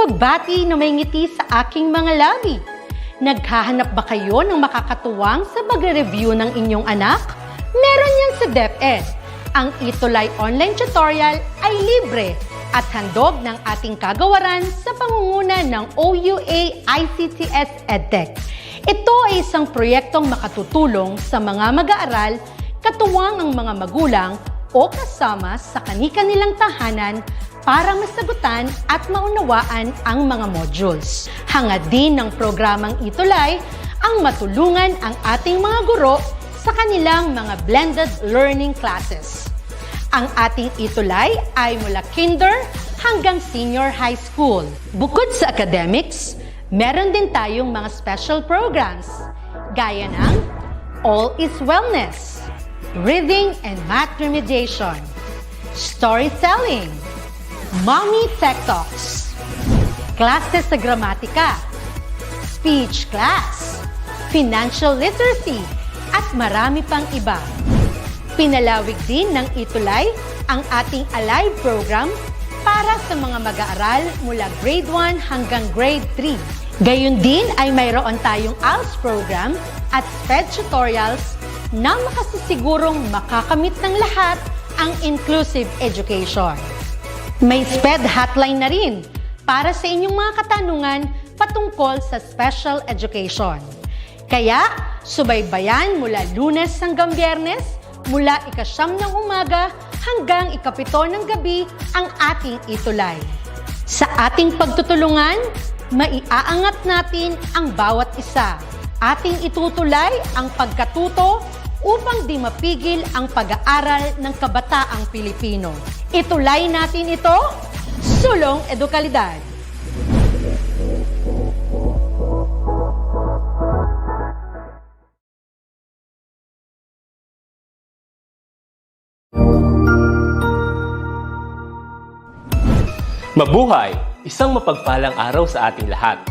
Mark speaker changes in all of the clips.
Speaker 1: pagbati na may ngiti sa aking mga labi. Naghahanap ba kayo ng makakatuwang sa pagre-review ng inyong anak? Meron yan sa DepEd. Ang ETUlay online tutorial ay libre at handog ng ating kagawaran sa pangunguna ng OUA ICTS EdTech. Ito ay isang proyektong makatutulong sa mga mag-aaral, katuwang ang mga magulang o kasama sa kani-kanilang tahanan para masagutan at maunawaan ang mga modules. Hangad din ng programang ETUlay ang matulungan ang ating mga guro sa kanilang mga blended learning classes. Ang ating ETUlay ay mula kinder hanggang senior high school. Bukod sa academics, meron din tayong mga special programs gaya ng All is Wellness, Reading and Math Remediation, Storytelling, Mommy Tech Talks, Classes sa Gramatika, Speech Class, Financial Literacy, at marami pang iba. Pinalawig din ng ETUlay ang ating Alive program para sa mga mag-aaral mula grade 1 hanggang grade 3. Gayun din ay mayroon tayong ALS program at SPED tutorials na makasisigurong makakamit ng lahat ang inclusive education. May SPED hotline na rin para sa inyong mga katanungan patungkol sa special education. Kaya, subaybayan mula Lunes hanggang Biyernes, mula 9 ng umaga hanggang 7 ng gabi ang ating ETUlay. Sa ating pagtutulungan, maiaangat natin ang bawat isa. Ating itutulay ang pagkatuto upang di mapigil ang pag-aaral ng kabataang Pilipino. Itulay natin ito, sulong edukalidad.
Speaker 2: Mabuhay! Isang mapagpalang araw sa ating lahat.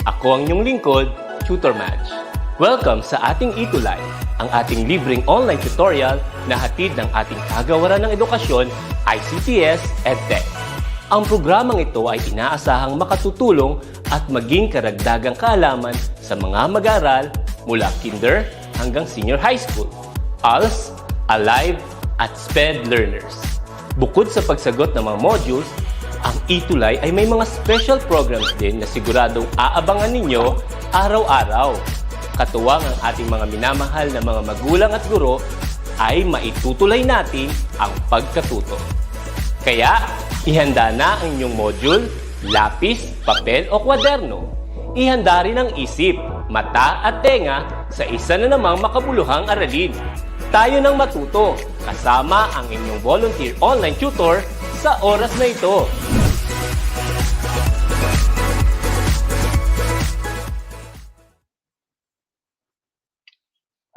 Speaker 2: Ako ang inyong lingkod, Tutor Madge. Welcome sa ating ETUlay, ang ating libreng online tutorial na hatid ng ating kagawaran ng edukasyon, ICTS EdTech. Ang programang ito ay inaasahang makatutulong at maging karagdagang kaalaman sa mga mag-aaral mula kinder hanggang senior high school, ALS, Alive, at SPED learners. Bukod sa pagsagot ng mga modules, ang ETUlay ay may mga special programs din na siguradong aabangan ninyo araw-araw. Katuwang ang ating mga minamahal na mga magulang at guro ay maitutulay natin ang pagkatuto. Kaya, ihanda na ang inyong module, lapis, papel o kwaderno. Ihanda rin ang isip, mata at tenga sa isa na namang makabuluhang aralin. Tayo nang matuto kasama ang inyong volunteer online tutor sa oras na ito.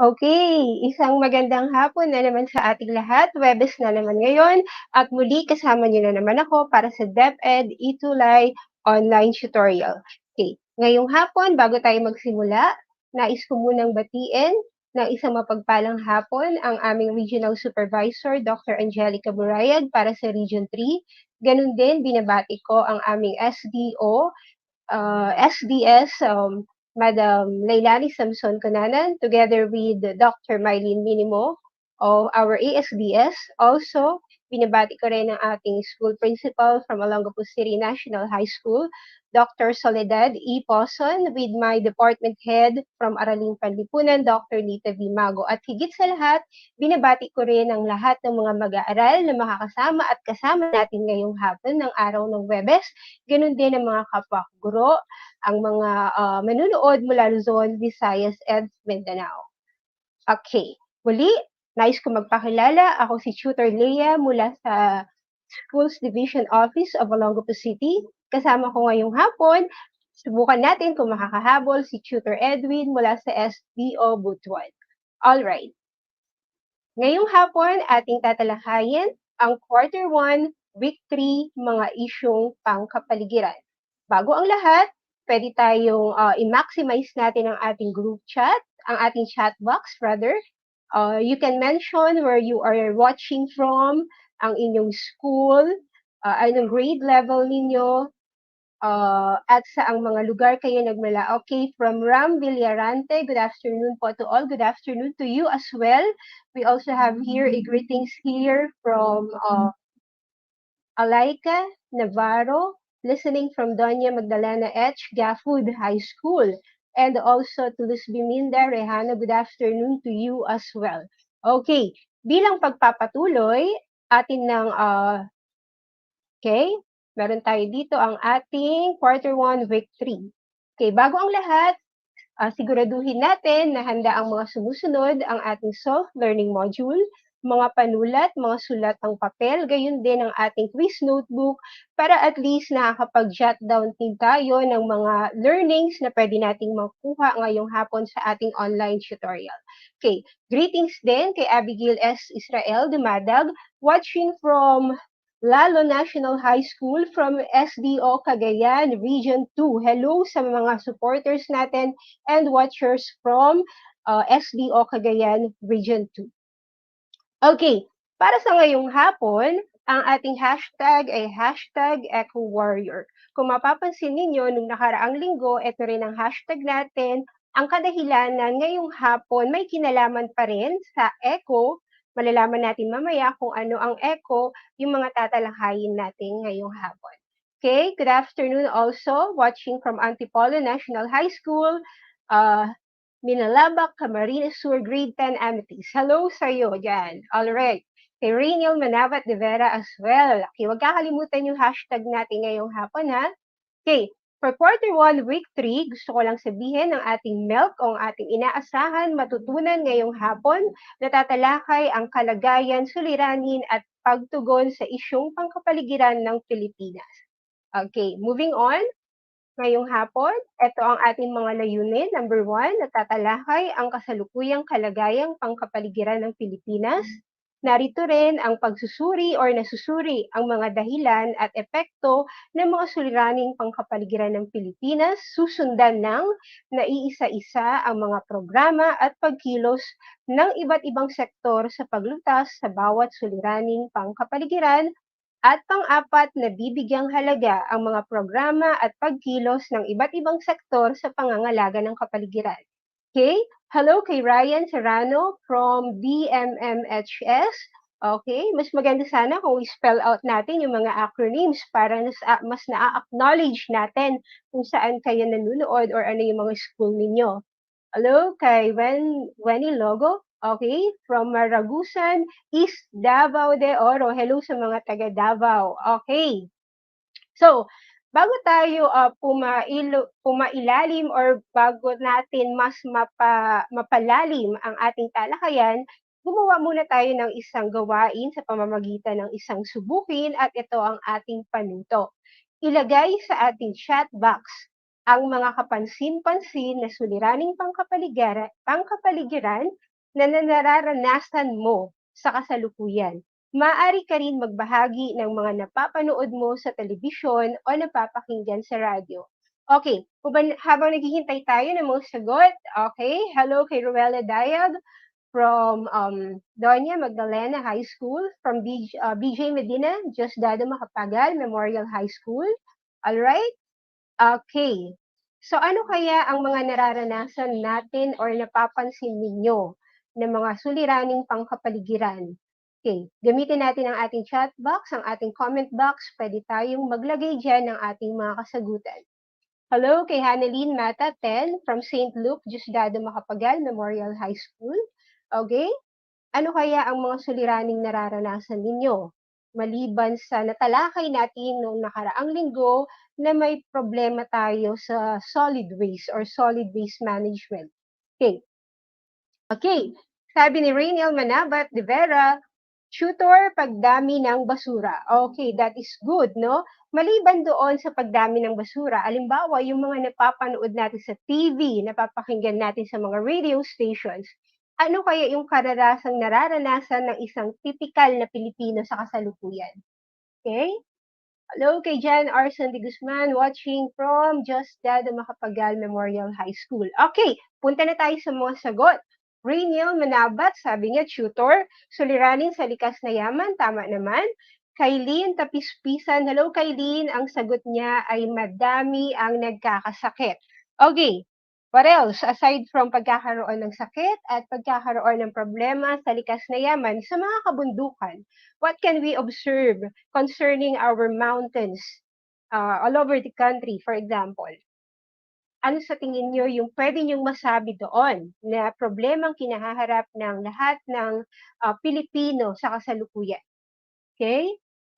Speaker 3: Okay, isang magandang hapon na naman sa ating lahat. Webes na naman ngayon at muli kasama niyo na naman ako para sa DepEd ETUlay online tutorial. Okay, ngayong hapon bago tayo magsimula, nais ko munang batiin ng isang mapagpalang hapon ang aming Regional Supervisor, Dr. Angelica Burayag para sa Region 3. Ganun din, binabati ko ang aming SDS, Madam Leilani Samson Conanan, together with Dr. Mylene Minimo of our ASDS. Also, binabati ko rin ang ating school principal from Olongapo City National High School, Dr. Soledad E. Poson, with my department head from Araling Panlipunan, Dr. Lita V. Mago. At higit sa lahat, binabati ko rin ang lahat ng mga mag-aaral na makakasama at kasama natin ngayong hapon ng araw ng Webes. Ganun din ang mga kapwa-guro, ang mga manunood mula Luzon, Visayas, and Mindanao. Okay, muli, nais ko magpakilala. Ako si Tutor Leah mula sa Schools Division Office of Olongapo City. Kasama ko ngayong hapon, subukan natin kung makakahabol si Tutor Edwin mula sa SDO Butuan. Alright. Ngayong hapon, ating tatalakayin ang Quarter 1, Week 3, mga isyong pangkapaligiran. Bago ang lahat, pwede tayong i-maximize natin ang ating group chat, ang ating chat box rather. You can mention where you are watching from, ang inyong school, anong grade level ninyo, at saang mga lugar kayo nagmula. Okay, from Ram Villarante, good afternoon po to all. Good afternoon to you as well. We also have here a greetings here from Alaika Navarro, listening from Doña Magdalena H. Gafood High School. And also to Luz Biminda Rehano, good afternoon to you as well. Okay, bilang pagpapatuloy, atin ng, okay, meron tayo dito ang ating quarter 1, week 3. Okay, bago ang lahat, siguraduhin natin na handa ang mga sumusunod ang ating self-learning module, mga panulat, mga sulat ng papel, gayon din ang ating quiz notebook para at least nakakapag-jot down din tayo ng mga learnings na pwede nating makuha ngayong hapon sa ating online tutorial. Okay, greetings din kay Abigail S. Israel Dumadag, watching from Lalo National High School from SDO Cagayan, Region 2. Hello sa mga supporters natin and watchers from SDO Cagayan, Region 2. Okay, para sa ngayong hapon, ang ating hashtag ay hashtag EcoWarrior. Kung mapapansin ninyo, nung nakaraang linggo, ito rin ang hashtag natin. Ang kadahilanan ngayong hapon may kinalaman pa rin sa eco. Malalaman natin mamaya kung ano ang eco, yung mga tatalakayin natin ngayong hapon. Okay, good afternoon also, watching from Antipolo National High School, Minalabak, Camarines Sur, Grade 10 Amethyst. Hello sa'yo dyan. Alright. Kay Rainiel Manabat de Vera as well. Okay, huwag kakalimutan yung hashtag natin ngayong hapon, ha? Okay, for quarter 1, week 3, gusto ko lang sabihin ng ating milk o ang ating inaasahan matutunan ngayong hapon na tatalakay ang kalagayan, suliranin at pagtugon sa isyong pangkapaligiran ng Pilipinas. Okay, moving on. Ngayong hapon, ito ang ating mga layunin. Number 1, natatalakay ang kasalukuyang kalagayang pangkapaligiran ng Pilipinas. Narito rin ang pagsusuri or nasusuri ang mga dahilan at epekto ng mga suliraning pangkapaligiran ng Pilipinas, susundan ng naiisa-isa ang mga programa at pagkilos ng iba't ibang sektor sa paglutas sa bawat suliraning pangkapaligiran. At pang-apat, nabibigyang halaga ang mga programa at pagkilos ng iba't ibang sektor sa pangangalaga ng kapaligiran. Okay? Hello kay Ryan Serrano from DMMHS. Okay? Mas maganda sana kung i-spell out natin yung mga acronyms para mas na-acknowledge natin kung saan kayo nanonood or ano yung mga school ninyo. Hello kay Wenny Logo. Okay, from Maragusan, East Davao de Oro. Hello sa mga taga Davao. Okay. So, bago tayo pumailalim or bago natin mas mapalalim ang ating talakayan, gumawa muna tayo ng isang gawain sa pamamagitan ng isang subukin at ito ang ating panuto. Ilagay sa ating chat box ang mga kapansin-pansin na suliraning pangkapaligiran na nararanasan mo sa kasalukuyan. Maaari ka rin magbahagi ng mga napapanood mo sa telebisyon o napapakinggan sa radyo. Okay, habang naghihintay tayo ng mga sagot, okay, hello kay Ruela Dayag from Doña Magdalena High School, from BJ Medina, Diosdado Macapagal Memorial High School. Alright? Okay. So ano kaya ang mga nararanasan natin or napapansin ninyo ng mga suliraning pangkapaligiran? Okay, gamitin natin ang ating chat box, ang ating comment box. Pwede tayong maglagay dyan ng ating mga kasagutan. Hello kay Hanelin Mata 10 from St. Luke, Diosdado Macapagal Memorial High School. Okay, ano kaya ang mga suliraning nararanasan ninyo? Maliban sa natalakay natin noong nakaraang linggo na may problema tayo sa solid waste or solid waste management. Okay. Okay. Sabi ni Rainiel Manabat de Vera, tutor pagdami ng basura. Okay, that is good, no? Maliban doon sa pagdami ng basura, alimbawa yung mga napapanood natin sa TV, napapakinggan natin sa mga radio stations, ano kaya yung nararanasan ng isang typical na Pilipino sa kasalukuyan? Okay? Hello kay Jan Arson de Guzman, watching from Diosdado Macapagal Memorial High School. Okay, punta na tayo sa mga sagot. Rainiel Manabat, sabi niya, tutor, suliranin sa likas na yaman, tama naman. Kailin Tapispisan. Hello, Kailin. Ang sagot niya ay madami ang nagkakasakit. Okay. What else? Aside from pagkakaroon ng sakit at pagkakaroon ng problema sa likas na yaman sa mga kabundukan, what can we observe concerning our mountains all over the country, for example? Ano sa tingin niyo yung pwede niyong masabi doon na problemang kinahaharap ng lahat ng Pilipino sa kasalukuyan? Okay?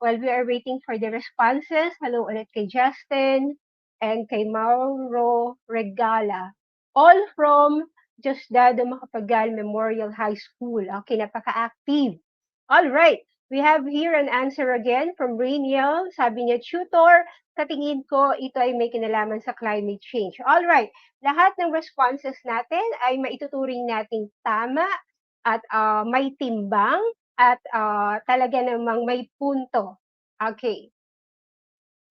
Speaker 3: While we are waiting for the responses, hello ulit kay Justin and kay Mauro Regala. All from Diosdado Macapagal Memorial High School. Okay, napaka-active. All right. We have here an answer again from Rainiel. Sabi niya, tutor, sa tingin ko, ito ay may kinalaman sa climate change. All right. Lahat ng responses natin ay maituturing nating tama at may timbang at talaga namang may punto. Okay.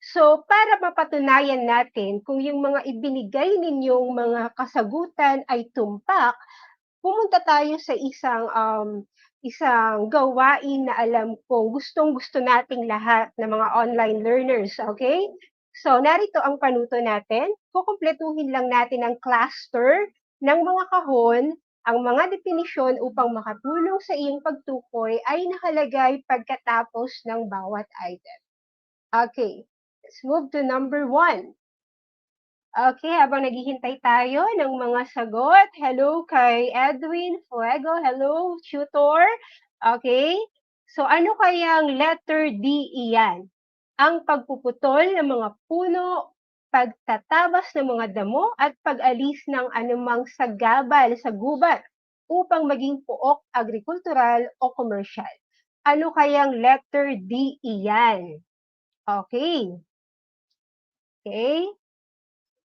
Speaker 3: So, para mapatunayan natin kung yung mga ibinigay ninyong mga kasagutan ay tumpak, pumunta tayo sa isang gawain na alam kong gustong-gusto nating lahat ng mga online learners, okay? So, narito ang panuto natin. Kukumpletuhin lang natin ang cluster ng mga kahon. Ang mga definisyon upang makatulong sa iyong pagtukoy ay nakalagay pagkatapos ng bawat item. Okay, let's move to number 1. Okay, habang naghihintay tayo ng mga sagot, hello kay Edwin Fuego, hello, tutor. Okay, so ano kayang letter D iyan? Ang pagpuputol ng mga puno, pagtatabas ng mga damo, at pag-alis ng anumang sagabal sa gubat upang maging pook agrikultural o komersyal. Ano kayang letter D iyan? Okay. Okay.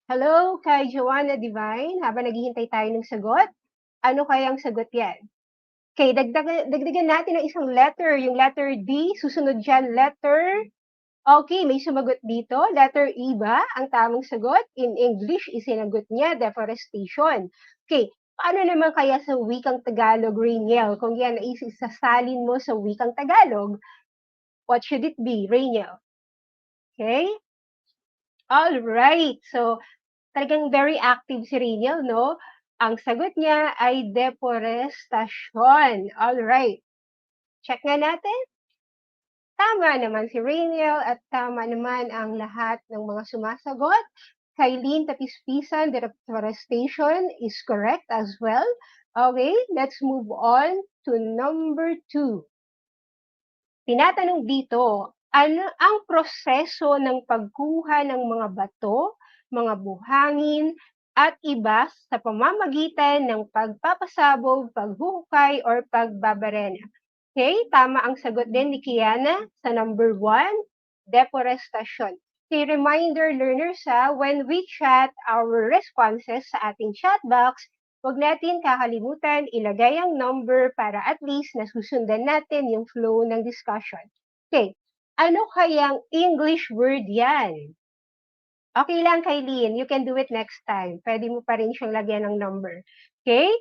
Speaker 3: Hello kay Joanna Divine. Habang naghihintay tayo ng sagot, ano kayang sagot yan? Okay, dagdagan natin ng isang letter. Yung letter D, susunod dyan letter. Okay, may sumagot dito. Letter E ba ang tamang sagot? In English, isinagot niya, deforestation. Okay, paano naman kaya sa wikang Tagalog, Rainiel? Kung yan ay isasalin mo sa wikang Tagalog, what should it be, Rainiel? Okay? All right. So, talagang very active si Rainiel, no? Ang sagot niya ay deforestation. All right. Check nga natin. Tama naman si Rainiel at tama naman ang lahat ng mga sumasagot. Kailin Tapispisan, deforestation is correct as well. Okay, let's move on to number 2. Tinatanong dito, ano ang proseso ng pagkuha ng mga bato, mga buhangin, at iba sa pamamagitan ng pagpapasabog, paghuhukay, or pagbabarena? Okay, tama ang sagot din ni Kiana sa number 1, deforestation. Okay, reminder learners when we chat our responses sa ating chat box, huwag natin kakalimutan ilagay ang number para at least nasusundan natin yung flow ng discussion. Okay, ano kayang English word yan? Okay lang, Kailin. You can do it next time. Pwede mo pa rin siyang lagyan ng number. Okay?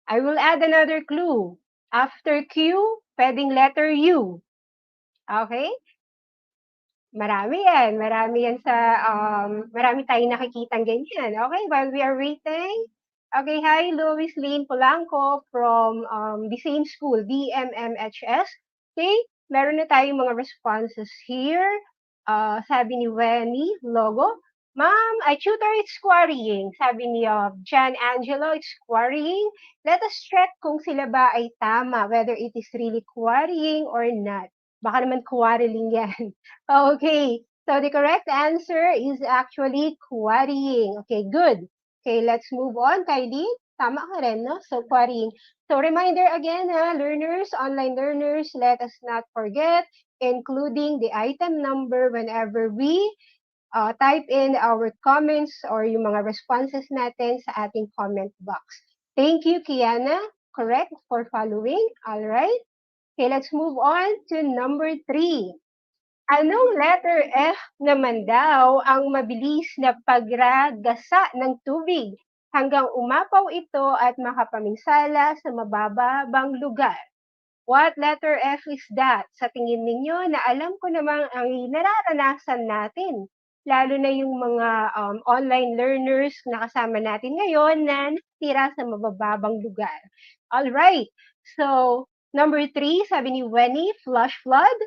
Speaker 3: I will add another clue. After Q, pwedeng letter U. Okay? Marami yan. Marami tayong nakikitang ganyan. Okay, while we are waiting. Okay, hi, Louis Lynn Polanco from the same school, DMMHS. Okay, meron na tayong mga responses here. Sabi ni Wenny Logo, Ma'am, I tutor, it's quarrying. Sabi ni Jan Angelo, it's quarrying. Let us check kung sila ba ay tama, whether it is really quarrying or not. Baka naman quarreling yan. Okay, so the correct answer is actually quarrying. Okay, good. Okay, let's move on. Kylie, tama ka rin, no? So, quarrying. So, reminder again, learners, online learners, let us not forget, including the item number whenever we type in our comments or yung mga responses natin sa ating comment box. Thank you, Kiana. Correct for following. All right. Okay, let's move on to number 3. Anong letter F naman daw ang mabilis na pagragasa ng tubig hanggang umapaw ito at makapaminsala sa mababang lugar? What letter F is that? Sa tingin ninyo na alam ko namang ang nararanasan natin, lalo na yung mga online learners na kasama natin ngayon na nakatira sa mabababang lugar. Alright, so number 3, sabi ni Wenny, flash flood.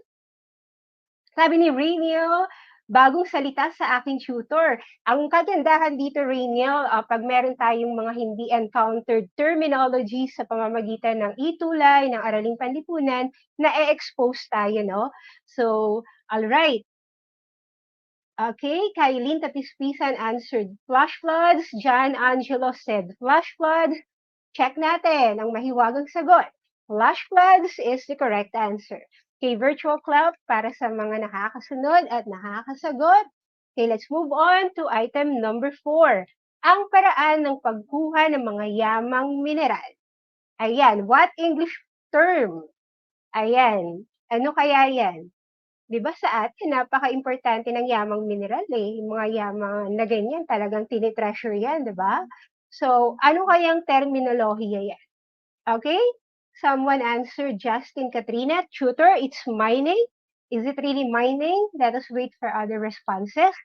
Speaker 3: Sabi ni Rainiel, bagong salita sa aking tutor. Ang kagandahan dito, Rainiel, pag meron tayong mga hindi encountered terminology sa pamamagitan ng ETUlay, ng Araling Panlipunan, na-expose tayo, no? So, alright. Okay, Kailin Tapispisan answered flash floods. John Angelo said flash floods. Check natin ang mahiwagang sagot. Flash floods is the correct answer. Okay, virtual clap para sa mga nakakasunod at nakakasagot. Okay, let's move on to item number 4. Ang paraan ng pagkuha ng mga yamang mineral. Ayan, what English term? Ayan, ano kaya yan? 'Di ba sa atin napaka-importante ng yamang mineral eh, yung mga yamang na ganyan talagang tini-treasure yan, 'di ba? So, ano kayang terminolohiya yan? Okay? Someone answer, Justin Katrina, tutor, it's mining. Is it really mining? Let us wait for other responses.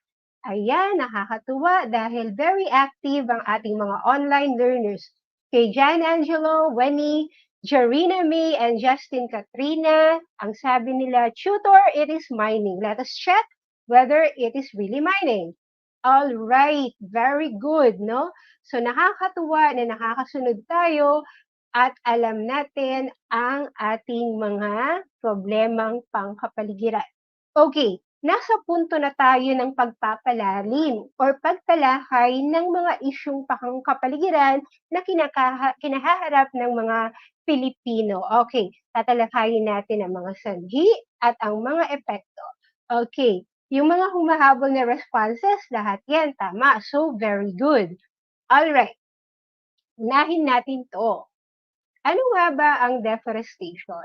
Speaker 3: Ayan, nakakatuwa dahil very active ang ating mga online learners. Kay Jan Angelo, Wenny, Jarina May, and Justin Katrina, ang sabi nila, tutor, it is mining. Let us check whether it is really mining. All right, very good, no? So nakakatuwa na nakakasunod tayo at alam natin ang ating mga problemang pangkapaligiran. Okay, nasa punto na tayo ng pagpapalalim or pagtalakay ng mga isyung pangkapaligiran na kinahaharap ng mga Pilipino. Okay, tatalakayin natin ang mga sanhi at ang mga epekto. Okay, yung mga humahabol na responses, lahat yan tama. So, very good. Alright, unahin natin to. Ano nga ba ang deforestation?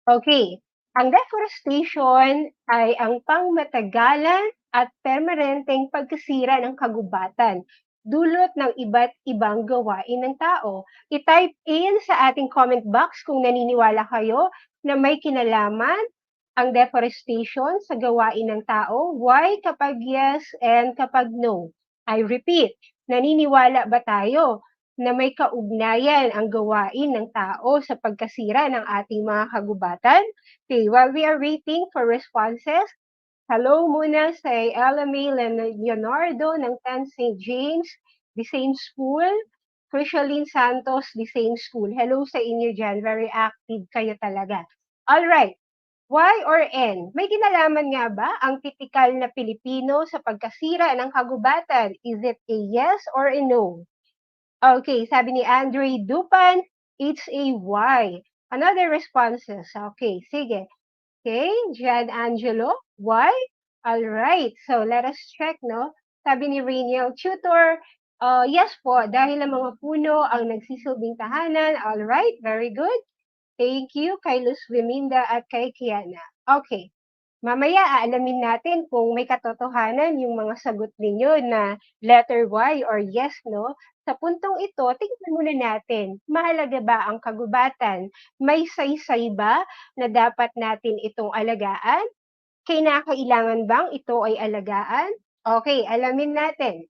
Speaker 3: Okay, ang deforestation ay ang pangmatagalan at permanenteng pagkasira ng kagubatan dulot ng iba't ibang gawain ng tao. I-type in sa ating comment box kung naniniwala kayo na may kinalaman ang deforestation sa gawain ng tao. Why kapag yes and kapag no? I repeat, naniniwala ba tayo na may kaugnayan ang gawain ng tao sa pagkasira ng ating mga kagubatan? Okay, while we are waiting for responses, hello muna sa Ella May Leonardo ng 10 St. James, the same school. Crishaline Santos, the same school. Hello sa inyo dyan. Very active kayo talaga. Alright. Y or N? May kinalaman nga ba ang tipikal na Pilipino sa pagkasira ng kagubatan? Is it a yes or a no? Okay, sabi ni Andre Dupan, it's a Y. Another responses. Okay, sige. Okay, Jan Angelo, Y? Alright, so let us check, no? Sabi ni Rainiel, tutor, yes po, dahil ang mga puno ang nagsisilbing tahanan. Alright, very good. Thank you kay Luz Wiminda at kay Kiana. Okay, mamaya aalamin natin kung may katotohanan yung mga sagot ninyo na letter Y or yes, no? Sa puntong ito, tingnan muna natin, mahalaga ba ang kagubatan? May saysay ba na dapat natin itong alagaan? Kinakailangan bang ito ay alagaan? Okay, alamin natin.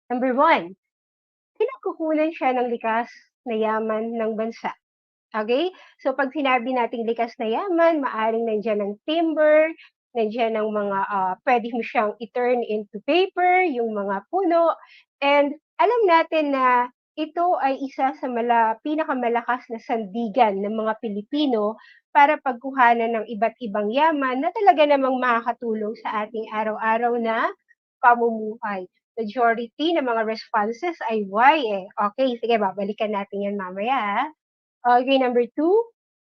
Speaker 3: Number 1, pinagkukunan siya ng likas na yaman ng bansa. Okay? So, pag sinabi nating likas na yaman, maaring nandiyan ng timber, nandiyan ng mga, pwede mo siyang i-turn into paper, yung mga puno. And alam natin na ito ay isa sa pinakamalakas na sandigan ng mga Pilipino para pagkuhanan ng iba't ibang yaman na talaga namang makakatulong sa ating araw-araw na pamumuhay. Majority ng mga responses ay Y eh. Okay, sige, babalikan natin yan mamaya ha. Okay, number 2,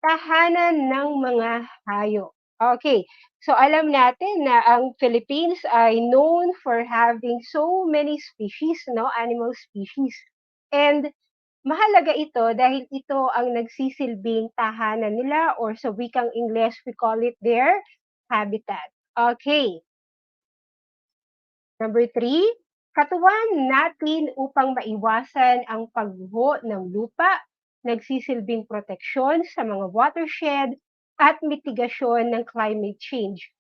Speaker 3: tahanan ng mga hayop. Okay, so alam natin na ang Philippines ay known for having so many species, no, animal species. And mahalaga ito dahil ito ang nagsisilbing tahanan nila or sa wikang English, we call it their habitat. Okay. Number 3, katuwang natin upang maiwasan ang pagguho ng lupa nagsisilbing proteksyon sa mga watershed at mitigasyon ng climate change.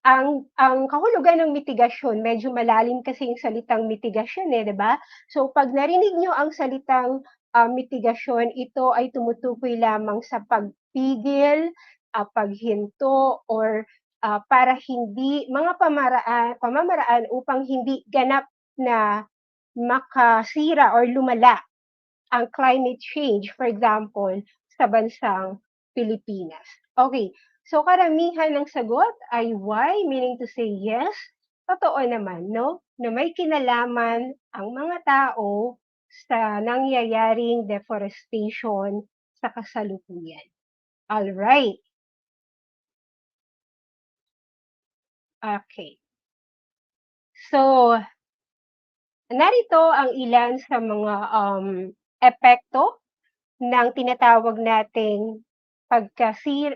Speaker 3: Ang kahulugan ng mitigasyon, medyo malalim kasi yung salitang mitigasyon, 'di ba? So 'pag narinig niyo ang salitang, mitigasyon, ito ay tumutukoy lamang sa pagpigil, paghinto or, para hindi mga pamamaraan upang hindi ganap na makasira or lumala ang climate change, for example, sa bansang Pilipinas. Okay, so karamihan ng sagot ay why, meaning to say yes. Totoo naman, no? Na may kinalaman ang mga tao sa nangyayaring deforestation sa kasalukuyan. All right. Okay. So, narito ang ilan sa mga epekto ng tinatawag nating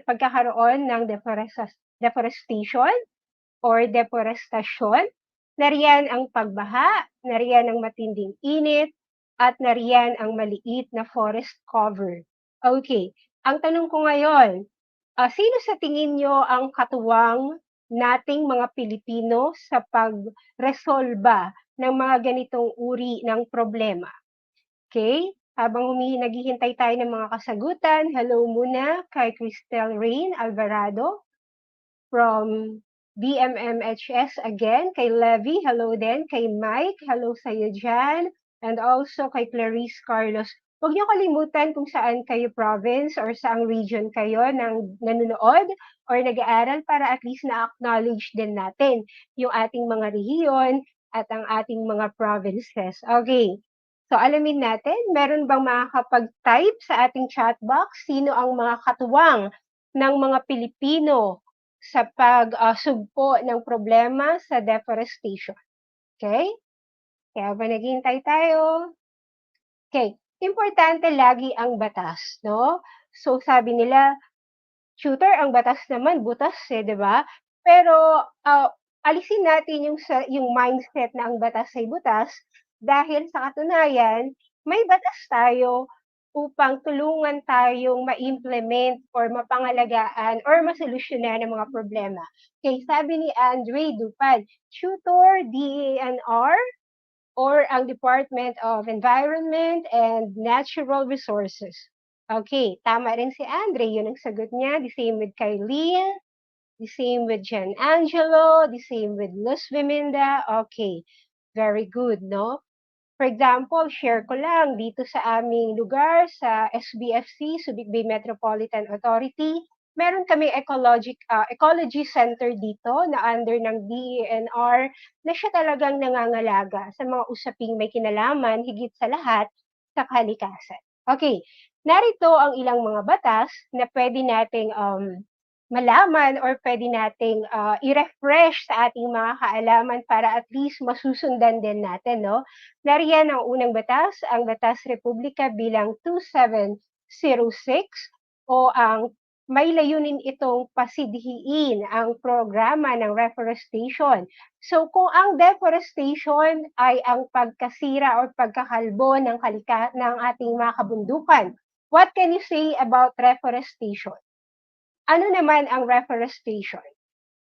Speaker 3: pagkakaroon ng deforestation or deforestasyon. Nariyan ang pagbaha, nariyan ang matinding init, at nariyan ang maliit na forest cover. Okay, ang tanong ko ngayon, sino sa tingin nyo ang katuwang nating mga Pilipino sa pagresolba ng mga ganitong uri ng problema? Okay, habang naghihintay tayo ng mga kasagutan, hello muna kay Cristel Rain Alvarado from DMMHS again, kay Levy, hello din, kay Mike, hello sa iyo dyan, and also kay Clarice Carlos. Huwag niyo kalimutan kung saan kayo province or saang region kayo nang nanonood or nag-aaral para at least na-acknowledge din natin yung ating mga rehiyon at ang ating mga provinces. Okay, so alamin natin, meron bang makakapag-type sa ating chat box? Sino ang mga katuwang ng mga Pilipino sa pagsugpo ng problema sa deforestation? Okay? Kaya ba naghihintay tayo? Okay, importante lagi ang batas, no? So sabi nila, shooter, ang batas naman butas, 'di ba? Pero alisin natin yung mindset na ang batas ay butas dahil sa katunayan, may batas tayo upang tulungan tayong ma-implement or mapangalagaan or masolusyonan ang mga problema. Okay, sabi ni Andre Dupad, tutor, DANR, or ang Department of Environment and Natural Resources. Okay, tama rin si Andre, yun ang sagot niya. The same with Kylene, the same with Jan Angelo, the same with Luz Viminda. Okay, very good, no? For example, share ko lang dito sa aming lugar, sa SBFC, Subic Bay Metropolitan Authority, meron kami ecology center dito na under ng DENR na siya talagang nangangalaga sa mga usaping may kinalaman higit sa lahat sa kalikasan. Okay, narito ang ilang mga batas na pwede nating malaman or pwede nating i-refresh sa ating mga kaalaman para at least masusundan din natin, no? Nariyan ang unang batas, ang Batas Republika bilang 2706 o ang may layunin itong pasidhiin ang programa ng reforestation. So kung ang deforestation ay ang pagkasira o pagkakalbo ng ating mga kabundukan, what can you say about reforestation? Ano naman ang reforestation?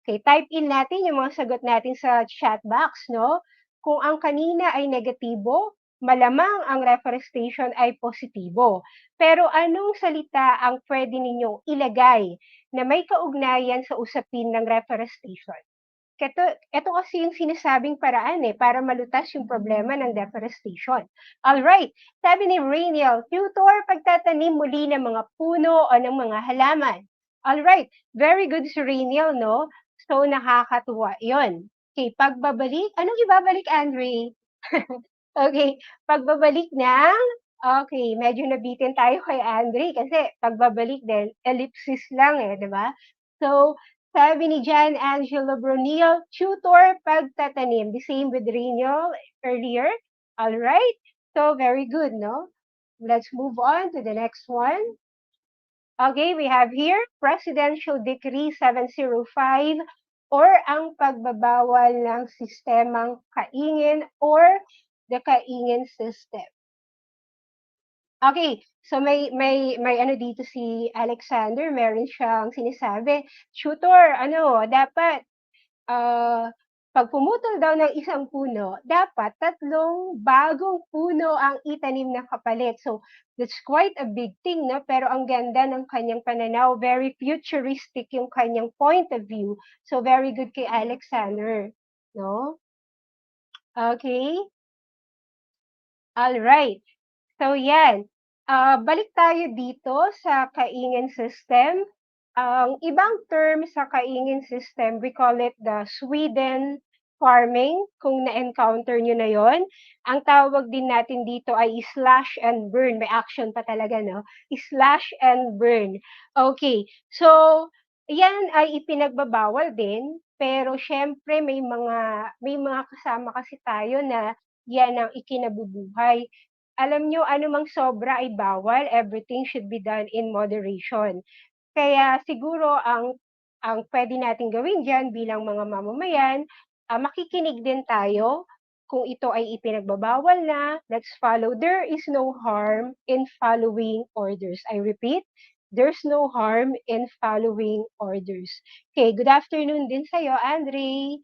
Speaker 3: Okay, type in natin yung mga sagot natin sa chat box, no? Kung ang kanina ay negatibo, malamang ang reforestation ay positibo. Pero anong salita ang pwede ninyong ilagay na may kaugnayan sa usapin ng reforestation? Ito kasi yung sinasabing paraan para malutas yung problema ng deforestation. Alright, sabi ni Rainiel, tutor, pagtatanim muli ng mga puno o ng mga halaman. Alright, very good si Rainiel, no? So, nakakatuwa yon. Okay, pagbabalik, anong ibabalik, Andre? Okay, pagbabalik ng, okay, medyo nabitin tayo kay Andre kasi pagbabalik din, ellipsis lang di ba? So, sabi ni Jan Angelo Brunil, tutor, pagtatanim. The same with Rainiel earlier. All right, so very good, no? Let's move on to the next one. Okay, we have here Presidential Decree 705 or ang pagbabawal ng sistemang kaingin or the kaingin system. Okay, so may ano dito si Alexander, meron siyang sinasabi, "Tutor, ano dapat, ah, 'pag pumutol daw ng isang puno, dapat 3 bagong puno ang itanim na kapalit." So, that's quite a big thing 'no, pero ang ganda ng kanyang pananaw, very futuristic yung kanyang point of view. So, very good kay Alexander, 'no? Okay, alright. So yan, balik tayo dito sa kaingin system. Ang ibang term sa kaingin system, we call it the Sweden farming, kung na-encounter nyo na yon. Ang tawag din natin dito ay slash and burn. May action pa talaga, no? Slash and burn. Okay, so yan ay ipinagbabawal din, pero syempre may mga kasama kasi tayo na yan ang ikinabubuhay. Alam nyo, anumang sobra ay bawal, everything should be done in moderation. Kaya siguro ang puwede nating gawin diyan bilang mga mamamayan, makikinig din tayo kung ito ay ipinagbabawal na, let's follow. There is no harm in following orders. I repeat, there's no harm in following orders. Okay, good afternoon din sa'yo, Andre.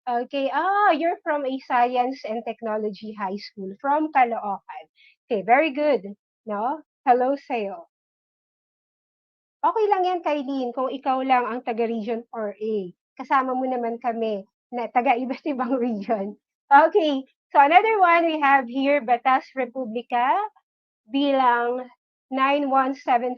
Speaker 3: Okay, you're from a Science and Technology High School from Caloocan. Okay, very good, 'no? Hello sa'yo. Okay lang 'yan, Kailin, kung ikaw lang ang taga Region 4A. Kasama mo naman kami na taga iba't ibang region. Okay, so another one we have here, Batas Republika bilang 9175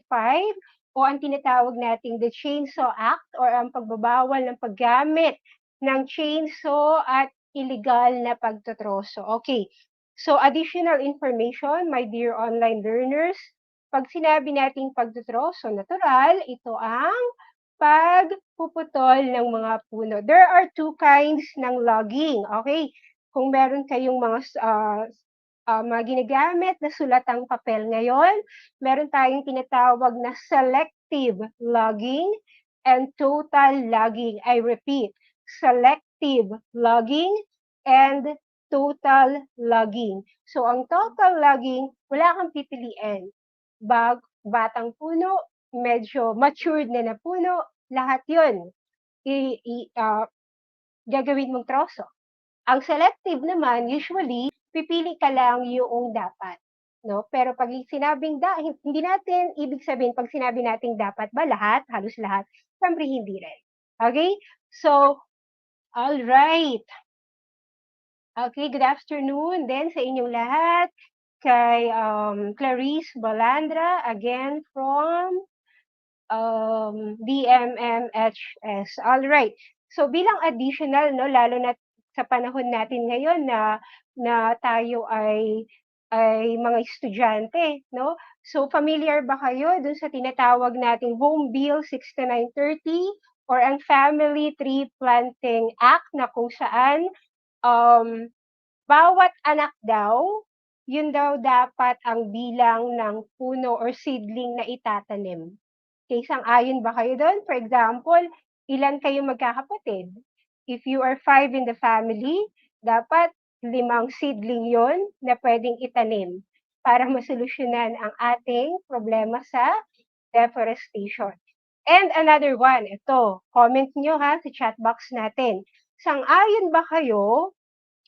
Speaker 3: o ang tinatawag nating the Chainsaw Act or ang pagbabawal ng paggamit ng chainsaw at illegal na pagtotroso. Okay, so additional information, my dear online learners, pag sinabi nating pagtotroso, natural, ito ang pagpuputol ng mga puno. There are two kinds ng logging, okay? Kung meron kayong mga ginagamit na sulatang papel ngayon, meron tayong tinatawag na selective logging and total logging. I repeat, selective logging and total logging. So, ang total logging, wala kang pipiliin. Batang puno, medyo matured na puno, lahat yun gagawin mong troso. Ang selective naman, usually, pipili ka lang yung dapat. No? Pero pag sinabing hindi natin ibig sabihin pag sinabi nating dapat ba lahat, halos lahat, siyempre hindi rin. Okay? So, all right. Okay, good afternoon din sa inyong lahat. Kay Clarice Balandra, again from DMMHS. All right. So bilang additional, no, lalo na sa panahon natin ngayon na tayo ay mga estudyante, no? So familiar ba kayo dun sa tinatawag nating Home Bill 6930 or ang Family Tree Planting Act na kung saan um, bawat anak daw, yun daw dapat ang bilang ng puno or seedling na itatanim. Okay, sang-ayon ba kayo doon? For example, ilan kayong magkakapatid? If you are 5 in the family, dapat 5 seedling yon na pwedeng itanim para masolusyonan ang ating problema sa deforestation. And another one, ito, comment nyo ha sa chat box natin. Sang-ayon ba kayo,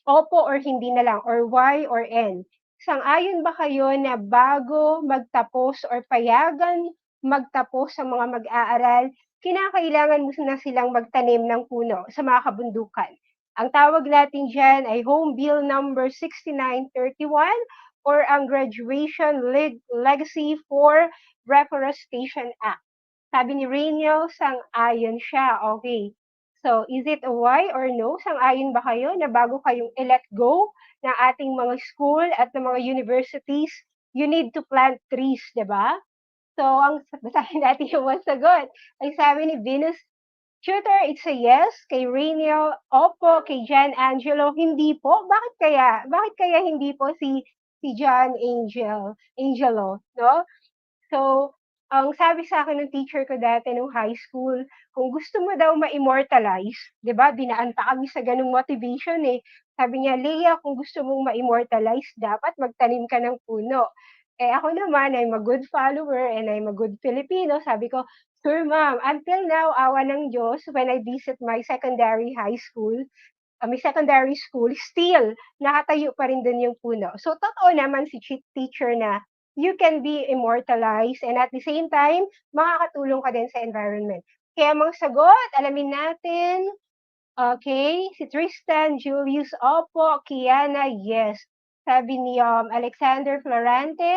Speaker 3: opo or hindi na lang, or Y or N? Sang-ayon ba kayo na bago magtapos or payagan magtapos sa mga mag-aaral, kinakailangan mo na silang magtanim ng puno sa mga kabundukan? Ang tawag natin dyan ay Home Bill number 6931 or ang Graduation Legacy for Reforestation Act. Sabi ni Rainiel, sang-ayon siya. Okay. So, is it a Y or no? Sang-ayon ba kayo na bago kayong i-let go ng ating mga school at ng mga universities, you need to plant trees, di ba? So, ang basahin natin yung one sagot. Ay sabi ni Venus, Tutor, it's a yes. Kay Rainiel, opo. Kay John Angelo, hindi po. Bakit kaya? Bakit kaya hindi po si John Angelo, no? So, ang sabi sa akin ng teacher ko dati nung high school, kung gusto mo daw ma-immortalize, 'di ba? Dinaan pa kami sa ganung motivation eh. Sabi niya, Leah, kung gusto mong ma-immortalize, dapat magtanim ka ng puno. Eh ako naman, I'm a good follower and I'm a good Filipino. Sabi ko, sure ma'am, until now, awa ng Diyos, when I visit my secondary high school, may secondary school, still, nakatayo pa rin dun yung puno. So, totoo naman si teacher na you can be immortalized and at the same time, makakatulong ka din sa environment. Kaya mga sagot, alamin natin. Okay, si Tristan, Julius, opo, Kiana, yes. Sabi ni Alexander Florante,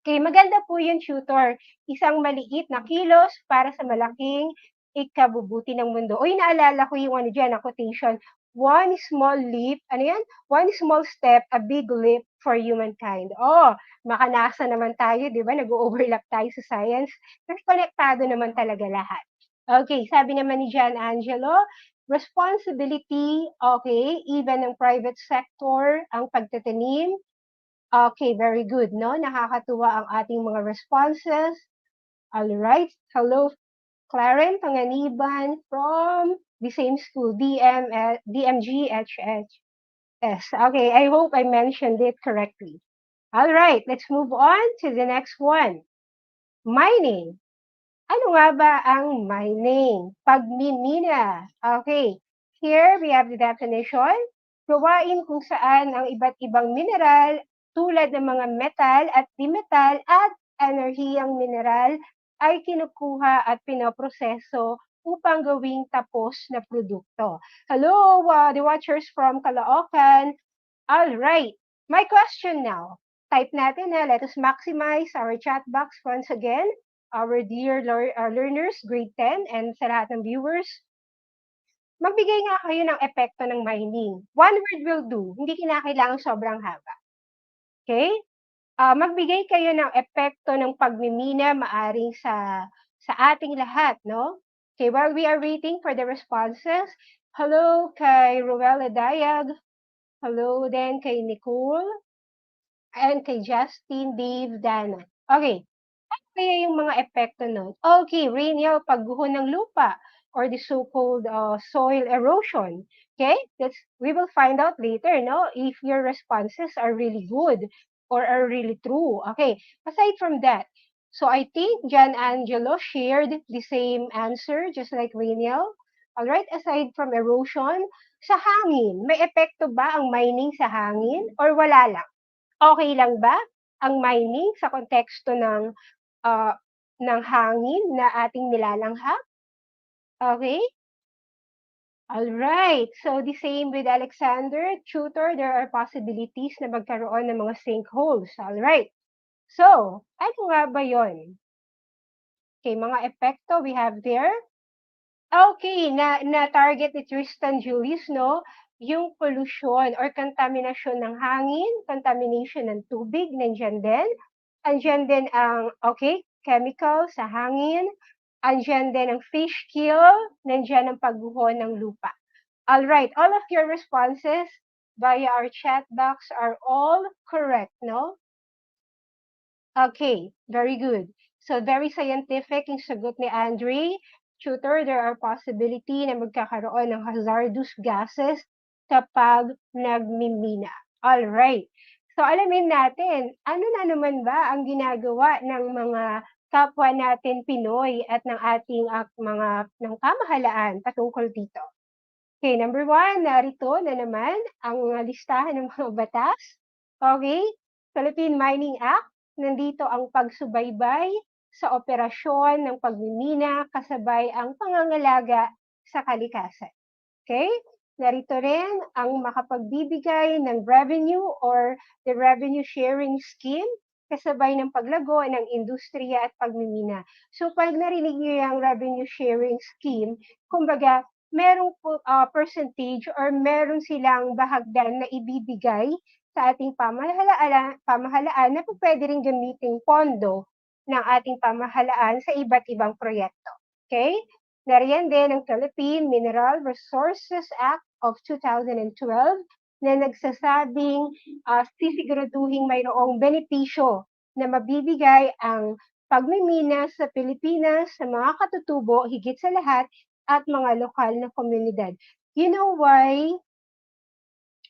Speaker 3: okay, maganda po yung tutor. Isang maliit na kilos para sa malaking ikabubuti ng mundo. Uy, naalala ko yung ano dyan, na quotation. One small leap, ano yan? One small step, a big leap for humankind. Oh, makanasa naman tayo, di ba? Nag-overlap tayo sa science. Pero konektado naman talaga lahat. Okay, sabi naman ni John Angelo, responsibility, okay, even ng private sector, ang pagtatanim. Okay, very good, no? Nakakatuwa ang ating mga responses. All right. Hello, Clarence Panganiban from the same school, DMGHHS. Okay, I hope I mentioned it correctly. All right, let's move on to the next one. Mining. Ano nga ba ang mining? Pagmimina. Okay, here we have the definition. Gawain kung saan ang iba't ibang mineral tulad ng mga metal at di-metal at enerhiyang mineral ay kinukuha at pinoproseso upang gawing tapos na produkto. Hello, the watchers from Caloocan. All right, my question now. Type natin na, let us maximize our chat box once again. Our dear learners, grade 10, and sa lahat ng viewers, magbigay nga kayo ng epekto ng mining. One word will do. Hindi kinakailangan sobrang haba. Okay? Magbigay kayo ng epekto ng pagmimina maaring sa ating lahat, no? Okay, while we are waiting for the responses, hello kay Ruel Dayag, hello din kay Nicole, and kay Justin, Dave, Dana. Okay, kaya yung mga epekto nun? Okay, rainial pagguho ng lupa or the so-called soil erosion. Okay, we will find out later, no, if your responses are really good or are really true. Okay, aside from that, so I think John Angelo shared the same answer just like rainial. All right, aside from erosion, sa hangin, may epekto ba ang mining sa hangin or wala lang? Okay lang ba ang mining sa konteksto uh, ng hangin na ating nilalanghap? Okay? Alright. So, the same with Alexander. Tutor, there are possibilities na magkaroon ng mga sinkholes. Alright. So, ano nga ba yon? Okay, mga epekto we have there. Okay, na-target ni Tristan Julius, no? Yung pollution or contamination ng hangin, contamination ng tubig, nandiyan din. Andiyan din ang, okay, chemical sa hangin. Andiyan din ang fish kill. Nandiyan ang pagguho ng lupa. All right, all of your responses via our chat box are all correct, no? Okay, very good. So, very scientific yung sagot ni Andre. Tutor, there are possibility na magkakaroon ng hazardous gases kapag nagmimina. All right. So, alamin natin, ano na naman ba ang ginagawa ng mga kapwa natin Pinoy at ng ating ng pamahalaan patungkol dito. Okay, number 1, narito na naman ang listahan ng mga batas. Okay, Philippine Mining Act, nandito ang pagsubaybay sa operasyon ng pagmimina kasabay ang pangangalaga sa kalikasan. Okay? Narito rin ang makapagbibigay ng revenue or the revenue sharing scheme kasabay ng paglago ng industriya at pagmimina. So pag narinig niyo yung revenue sharing scheme, kumbaga merong percentage or meron silang bahagdan na ibibigay sa ating pamahalaan na pwede rin gamiting pondo ng ating pamahalaan sa iba't ibang proyekto. Okay? Nariyan din ang Philippine Mineral Resources Act of 2012 na nagsasabing sisiguraduhin mayroong benepisyo na mabibigay ang pagmimina sa Pilipinas sa mga katutubo higit sa lahat at mga lokal na komunidad. You know why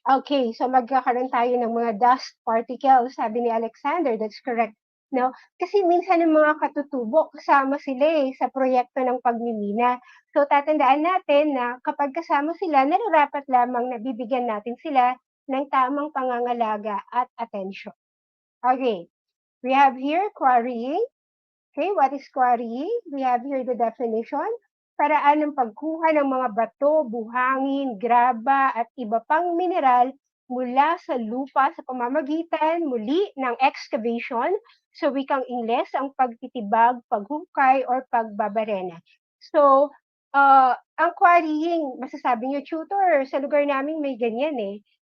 Speaker 3: Okay, so magkakaroon tayo ng mga dust particles, sabi ni Alexander, that's correct. No? Kasi minsan ng mga katutubo, kasama sila sa proyekto ng pagmimina. So tatandaan natin na kapag kasama sila, nararapat lamang na bibigyan natin sila ng tamang pangangalaga at attention. Okay, we have here quarrying. Okay, what is quarrying? We have here the definition. Paraan ng pagkuha ng mga bato, buhangin, graba at iba pang mineral mula sa lupa sa pamamagitan muli ng excavation, sa wikang Ingles, ang pagtitibag, paghukay, or pagbabarena. So, ang quarrying, masasabi niyo, tutor, sa lugar namin may ganyan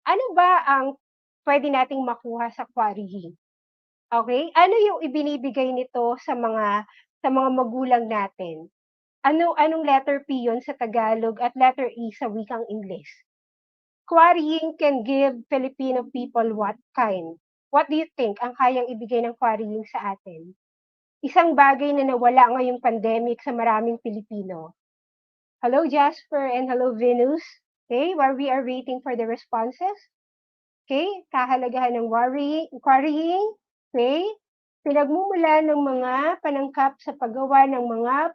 Speaker 3: Ano ba ang pwede nating makuha sa quarrying? Okay, ano yung ibinibigay nito sa mga magulang natin? Anong letter P yun sa Tagalog at letter E sa wikang Ingles? Quarrying can give Filipino people what kind? What do you think ang kayang ibigay ng quarrying sa atin? Isang bagay na nawala ngayong pandemic sa maraming Pilipino. Hello, Jasper, and hello, Venus. Okay, while we are waiting for the responses. Okay, kahalagahan ng quarrying. Okay, pinagmumula ng mga panangkap sa paggawa ng mga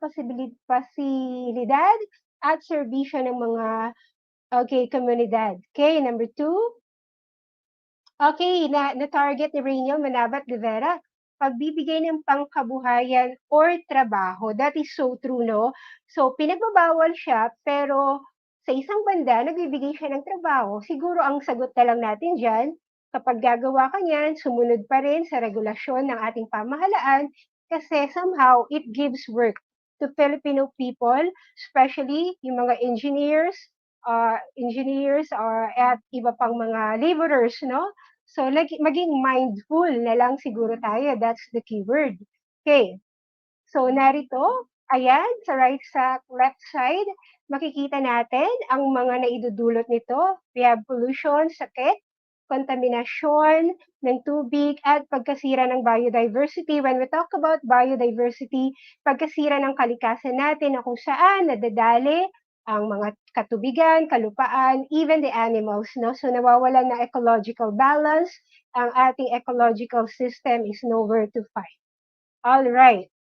Speaker 3: pasilidad at serbisyo ng mga komunidad. Okay, number 2. Okay, na-target ni Rainiel Manabat de Vera, pagbibigay ng pangkabuhayan or trabaho. That is so true, no? So, pinagbabawal siya, pero sa isang banda, nagbibigay siya ng trabaho. Siguro ang sagot na lang natin dyan, kapag gagawa ka niyan, sumunod pa rin sa regulasyon ng ating pamahalaan kasi somehow it gives work to Filipino people, especially yung mga engineers at iba pang mga laborers, no? So, maging mindful na lang siguro tayo. That's the keyword. Okay. So, narito, ayan, sa left side, makikita natin ang mga naidudulot nito. We have pollution, sakit, kontaminasyon ng tubig, at pagkasira ng biodiversity. When we talk about biodiversity, pagkasira ng kalikasan natin na kung saan nadadali ang mga katubigan, kalupaan, even the animals, no? So nawawalan ng ecological balance, ang ating ecological system is nowhere to find. All right.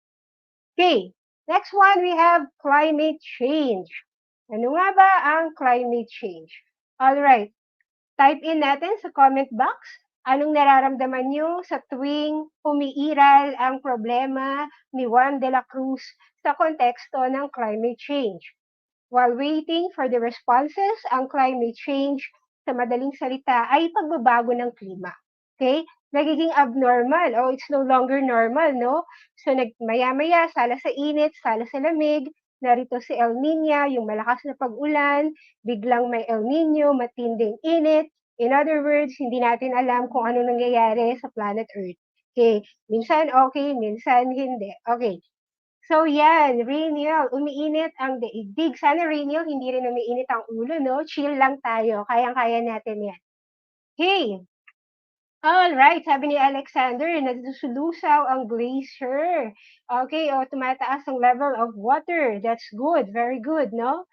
Speaker 3: Okay, next one we have climate change. Ano nga ba ang climate change? All right. Type in natin sa comment box anong nararamdaman nyo sa tuwing umiiral ang problema ni Juan de la Cruz sa konteksto ng climate change. While waiting for the responses, ang climate change, sa madaling salita, ay pagbabago ng klima. Okay? Nagiging abnormal. It's no longer normal, no? So, maya-maya, sala sa init, sala sa lamig, narito si El Nina, yung malakas na pag-ulan, biglang may El Nino, matinding init. In other words, hindi natin alam kung ano nangyayari sa planet Earth. Okay? Minsan okay, minsan hindi. Okay. So yan, Rainiel, umiinit ang daigdig. Sana Rainiel, hindi rin umiinit ang ulo, no? Chill lang tayo. Kayang-kaya natin yan. Hey! Alright, sabi ni Alexander, nagsusulusaw ang glacier. Okay, tumataas ang level of water. That's good, very good, no?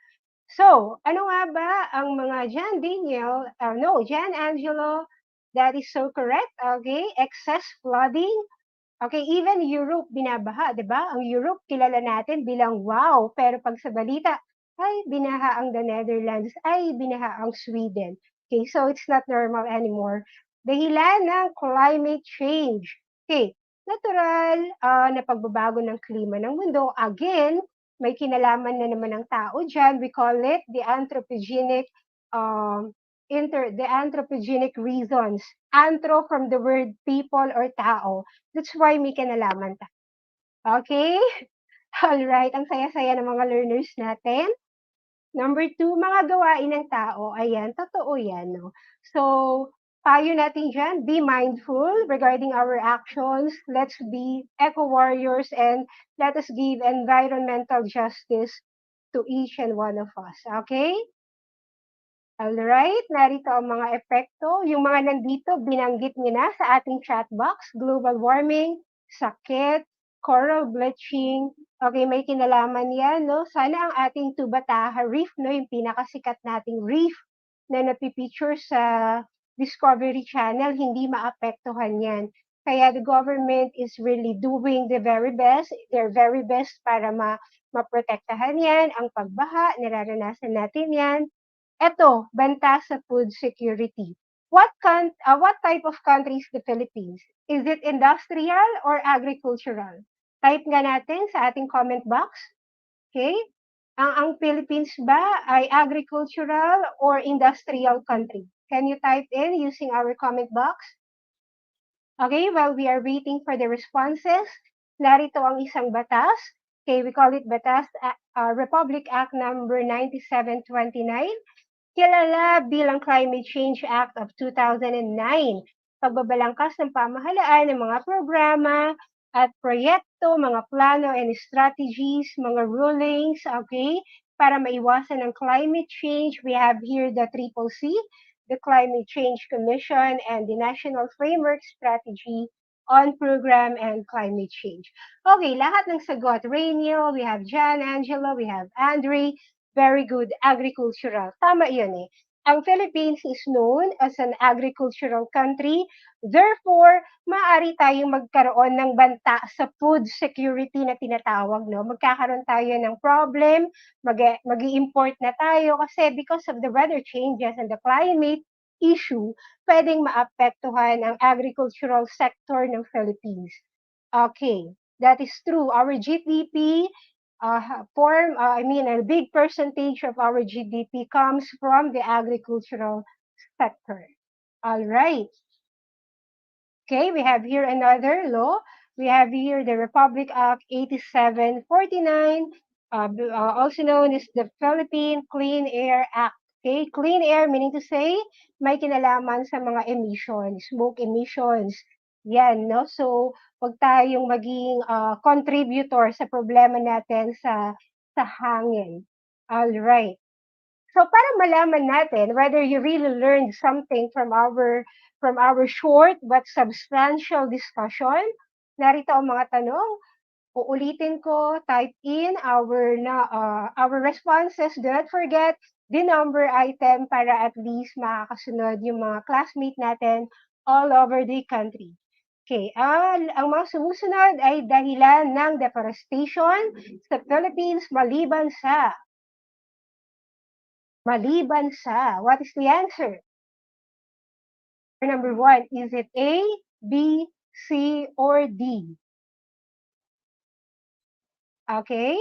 Speaker 3: So, ano nga ba ang mga Jan Daniel, Jan Angelo, that is so correct, okay? Excess flooding. Okay, even Europe binabaha, 'di ba? Ang Europe kilala natin bilang wow, pero pag sa balita, ay binaha ang the Netherlands, ay binaha ang Sweden. Okay, so it's not normal anymore. Dahilan ng climate change. Okay, natural na pagbabago ng klima ng mundo. Again, may kinalaman na naman ng tao dyan. We call it the anthropogenic the anthropogenic reasons. Anthro from the word people or tao. That's why may kinalaman ta. Okay? Alright, ang saya-saya ng mga learners natin. Number 2, mga gawain ng tao. Ayan, totoo yan. No? So, payo natin dyan, be mindful regarding our actions. Let's be eco-warriors and let us give environmental justice to each and one of us. Okay? Alright, narito ang mga epekto. Yung mga nandito, binanggit niyo na sa ating chat box. Global warming, sakit, coral bleaching. Okay, may kinalaman yan, no? Sana ang ating Tubataha Reef, no? Yung pinakasikat nating reef, na napipicture sa Discovery Channel, hindi maapektuhan yan. Kaya the government is really doing their very best para maprotektahan yan, ang pagbaha, nararanasan natin yan. Eto, banta sa food security. What type of country is the Philippines? Is it industrial or agricultural? Type nga natin sa ating comment box. Okay? Ang Philippines ba ay agricultural or industrial country? Can you type in using our comment box? Okay, while we are waiting for the responses, narito ang isang batas. Okay, we call it Batas Republic Act number 9729. Kilala bilang Climate Change Act of 2009. Pagbabalangkas ng pamahalaan ng mga programa at proyekto, mga plano and strategies, mga rulings, okay, para maiwasan ang climate change. We have here the Triple C, the Climate Change Commission, and the National Framework Strategy on Program and Climate Change. Okay, lahat ng sagot. Rainiel, we have Jan, Angela, we have Andre. Very good, agricultural. Tama yun eh. Ang Philippines is known as an agricultural country. Therefore, maaari tayong magkaroon ng banta sa food security na tinatawag. No? Magkakaroon tayo ng problem, mag-i-import na tayo kasi because of the weather changes and the climate issue, pwedeng maapektuhan ang agricultural sector ng Philippines. Okay, that is true. Our GDP a big percentage of our GDP comes from the agricultural sector. All right. Okay, we have here another law. We have here the Republic Act 8749, also known as the Philippine Clean Air Act. Okay, clean air meaning to say may kinalaman sa mga emissions, smoke emissions. Yan, no? So, wag tayong maging contributor sa problema natin sa hangin. All right. So, para malaman natin whether you really learned something from our short but substantial discussion, narito ang mga tanong. Uulitin ko, type in our responses. Do not forget the number item para at least makakasunod yung mga classmate natin all over the country. Okay, ang mga sumusunod ay dahilan ng deforestation sa Philippines maliban sa, what is the answer? Number 1, is it A, B, C, or D? Okay.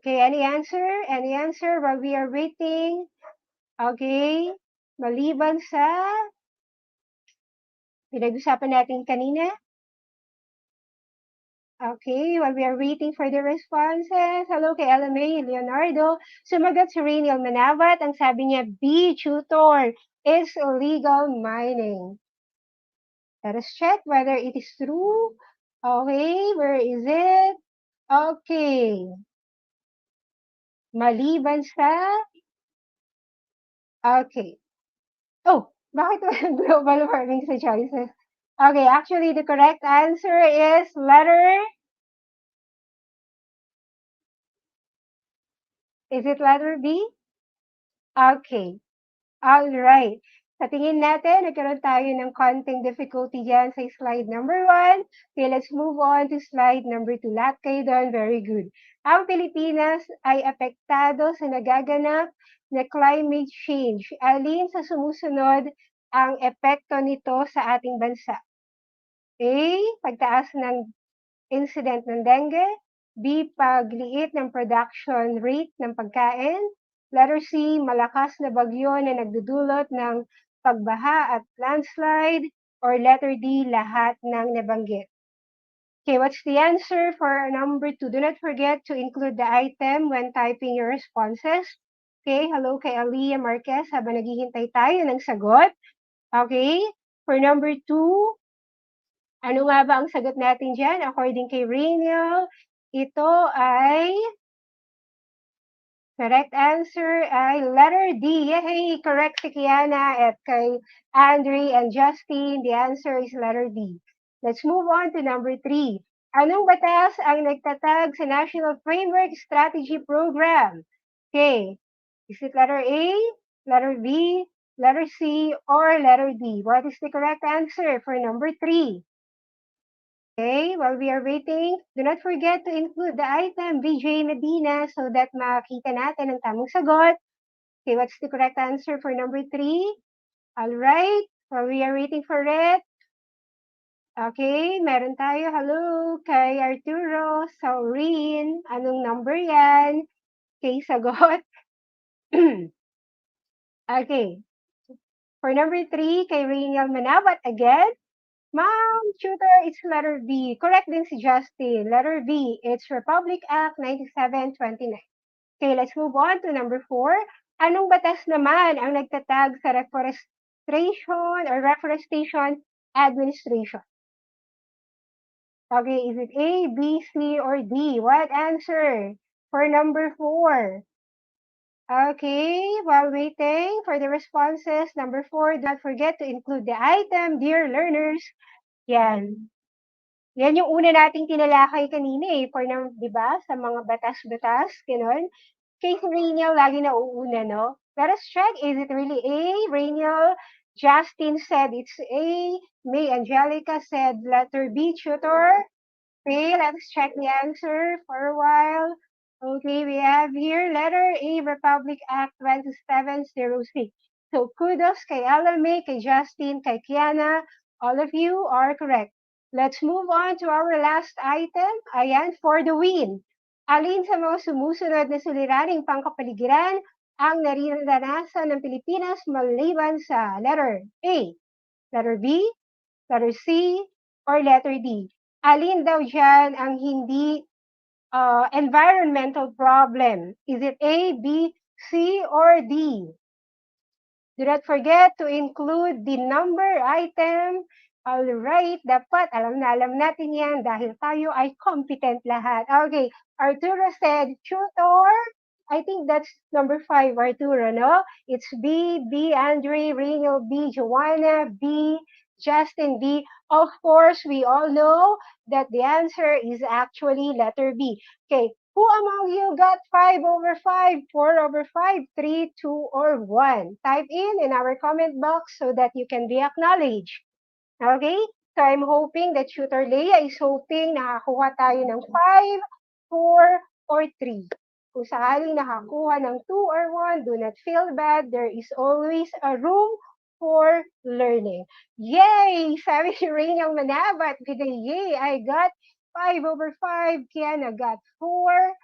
Speaker 3: Okay, any answer? Any answer while we are waiting? Okay. Maliban sa pinag-usapan natin kanina? Okay, while we are waiting for the responses. Hello kay LMA Leonardo. Sumagot si Rainiel Manabat. Ang sabi niya, B, tutor, is illegal mining. Let us check whether it is true. Okay, where is it? Okay. Maliban sa... Okay. Oh, bakit walang global warming sa choices? Okay, actually, the correct answer is letter... Is it letter B? Okay. All right. Sa tingin natin, nagkaroon tayo ng konting difficulty dyan sa slide number 1. Okay, let's move on to slide number 2. Lahat kayo doon, very good. Ang Pilipinas ay apektado sa nagaganap na climate change. Alin sa sumusunod ang epekto nito sa ating bansa? A, pagtaas ng incident ng dengue. B, pagliit ng production rate ng pagkain. Letter C, malakas na bagyo na nagdudulot ng pagbaha at landslide. Or letter D, lahat ng nabanggit. Okay, what's the answer for number 2? Do not forget to include the item when typing your responses. Okay, hello kay Aliyah Marquez habang naghihintay tayo ng sagot. Okay, for number 2, ano nga ba ang sagot natin dyan? According kay Rainiel, ito ay... Correct answer ay letter D. Yay! Correct si Kiana at kay Andre and Justin. The answer is letter D. Let's move on to number 3. Anong batas ang nagtatag sa National Framework Strategy Program? Okay. Is it letter A, letter B, letter C, or letter D? What is the correct answer for number 3? Okay, while we are waiting, do not forget to include the item VJ Medina so that makita natin ang tamang sagot. Okay, what's the correct answer for number 3? All right, while we are waiting for it. Okay, meron tayo. Hello kay Arturo Saurin. Anong number yan? Okay, sagot. Okay. For number 3, kay Rainiel Manabat again. Ma'am, tutor, it's letter B. Correct din si Justin. Letter B, it's Republic Act 9729. Okay, let's move on to number 4. Anong batas naman ang nagtatag sa reforestation or reforestation administration? Okay, is it A, B, C, or D? What answer for number 4? Okay, while waiting for the responses, number 4, do not forget to include the item, dear learners. Yan. Yan yung una nating tinalakay kanina for di ba, sa mga batas-batas, gano'n. Kay Rainiel, lagi na uuna, no? Let us check, is it really A? Rainiel, Justin said it's A. May Angelica said letter B, tutor. Okay, let's check the answer for a while. Okay, we have here letter A, Republic Act 2706. So kudos kay May, kay Justin, kay Kiana. All of you are correct. Let's move on to our last item. Ayan, for the win. Alin sa mga sumusunod na suliraning pangkapaligiran ang nararanasan ng Pilipinas maliban sa letter A, letter B, letter C, or letter D? Alin daw dyan ang hindi environmental problem? Is it A, B, C, or D? Do not forget to include the number item. Alright, dapat alam natin yan dahil tayo ay competent lahat. Okay, Arturo said tutor. I think that's number 5, Arturo, no? It's B, B, Andre, Rainiel, B, Joanna, B, Justin, B. Of course, we all know that the answer is actually letter B. Okay, who among you got 5/5, 4/5, 3, 2, or 1? Type in our comment box so that you can be acknowledged. Okay, so I'm hoping that Tutor Leia is hoping nakakuha tayo ng 5, 4, or 3. Kung sakaling nakakuha ng 2 or 1, do not feel bad. There is always a room for learning. Yay! Sabi si Rainiel Manabat, yay! I got 5/5. Kiana got 4.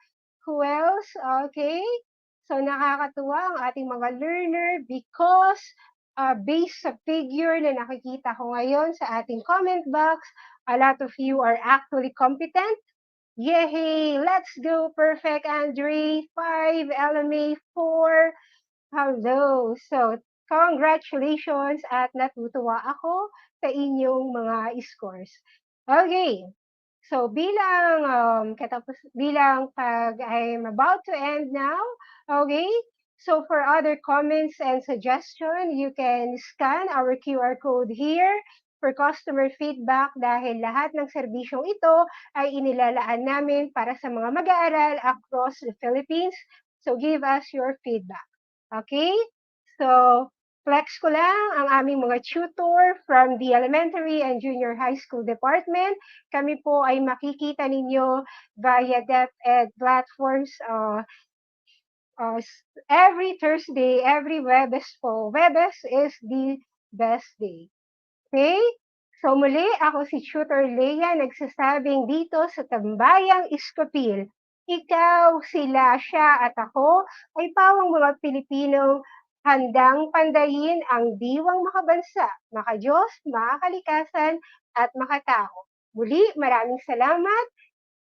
Speaker 3: Who else? Okay. So nakakatuwa ang ating mga learner because based sa figure na nakikita ko ngayon sa ating comment box, a lot of you are actually competent. Yay! Let's go! Perfect, Andre. 5, LMA, 4. Hello! So, congratulations at natutuwa ako sa inyong mga scores. Okay. So, bilang I'm about to end now. Okay. So, for other comments and suggestion, you can scan our QR code here for customer feedback dahil lahat ng serbisyong ito ay inilalaan namin para sa mga mag-aaral across the Philippines. So, give us your feedback. Okay? So, flex ko lang ang aming mga tutor from the elementary and junior high school department. Kami po ay makikita ninyo via DepEd platforms every Thursday, every Webes po. Webes is the best day. Okay? So muli, ako si Tutor Leia nagsasabing dito sa Tambayang Iskopil. Ikaw, sila, siya at ako ay pawang mga Pilipinong handang pandayin ang diwang makabansa, makadiyos, makakalikasan at makatao. Muli, maraming salamat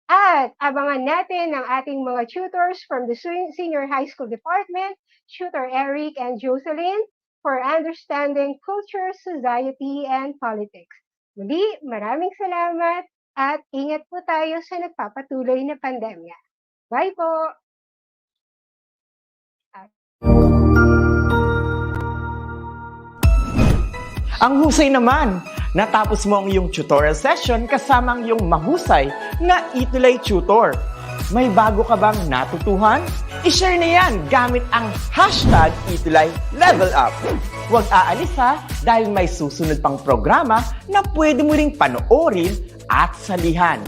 Speaker 3: at abangan natin ang ating mga tutors from the Senior High School Department, Tutor Eric and Jocelyn, for understanding culture, society, and politics. Muli, maraming salamat at ingat po tayo sa nagpapatuloy na pandemya. Bye po!
Speaker 4: Ang husay naman! Natapos mo ang iyong tutorial session kasama ang iyong mahusay na ETUlay tutor. May bago ka bang natutuhan? I-share na yan gamit ang hashtag ETUlay Level Up. Huwag aalis ha, dahil may susunod pang programa na pwede mo ring panoorin at salihan.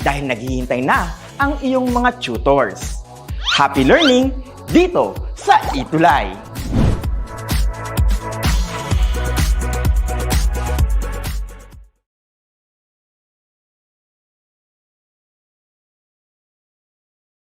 Speaker 4: Dahil naghihintay na ang iyong mga tutors. Happy learning dito sa ETUlay!